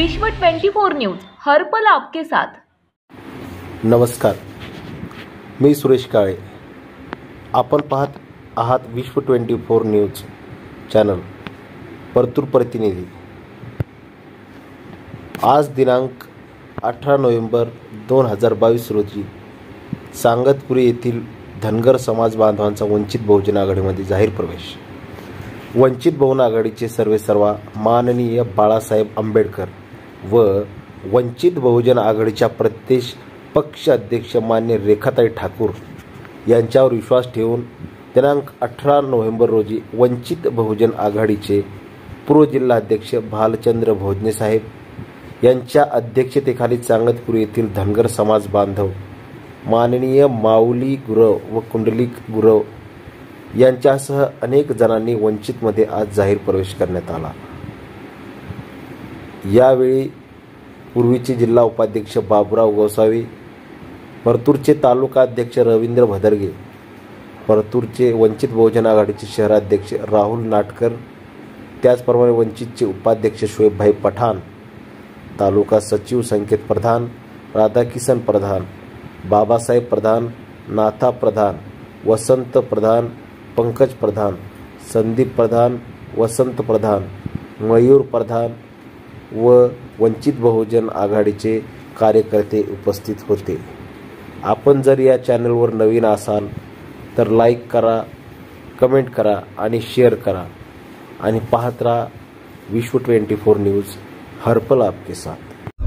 विश्व 24 न्यूज हर पल आपके साथ। नमस्कार, मी सुरेश काळे। आपण पाहत आहात विश्व 24 न्यूज चॅनल परतूर प्रतिनिधी। आज दिनांक 18 नोव्हेंबर 2022 रोजी सांगतपुरी येथील धनगर समाज बांधवांचा वंचित बहुजन आघाडीमध्ये जाहीर प्रवेश। वंचित बहुजन आघाडीचे सर्वेसर्वा माननीय बाळासाहेब आंबेडकर व वंचित बहुजन आघाडीच्या प्रदेश पक्ष अध्यक्ष मान्य रेखाताई ठाकूर यांच्यावर विश्वास ठेवून दिनांक 18 नोव्हेंबर रोजी वंचित बहुजन आघाडीचे पूर्व जिल्हाध्यक्ष भालचंद्र भोजने साहेब यांच्या अध्यक्षतेखाली सांगतपुरी येथील धनगर समाज बांधव माननीय माऊली गुरव व कुंडलिक गुरव यांच्यासह अनेक जणांनी वंचितमध्ये आज जाहीर प्रवेश करण्यात आला। यावेळी पूर्वीचे जिल्हा उपाध्यक्ष बाबुराव गोसावी, परतूरचे तालुका अध्यक्ष रवींद्र भदरगे, परतूरचे वंचित बहुजन आघाडीचे शहराध्यक्ष राहुल नाटकर, त्याचप्रमाणे वंचितचे उपाध्यक्ष शोएबभाई पठाण, तालुका सचिव संकेत प्रधान, राधाकिशन प्रधान, बाबासाहेब प्रधान, नाथा प्रधान, वसंत प्रधान, पंकज प्रधान, संदीप प्रधान, वसंत प्रधान, मयूर प्रधान व वंचित बहुजन आघाडीचे कार्यकर्ते उपस्थित होते। आपण जर या चॅनलवर नवीन असाल तर लाईक करा, कमेंट करा आणि शेअर करा आणि पाहत राहा विश्व 24 न्यूज हर पल आपके साथ।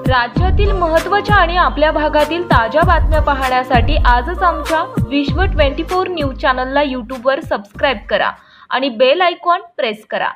राज्यातील महत्त्वाच्या आणि आपल्या भागातील ताज्या बातम्या पाहण्यासाठी आजच आमच्या विश्व 24 न्यूज चॅनलला YouTube वर सबस्क्राइब करा आणि बेल आयकॉन प्रेस करा।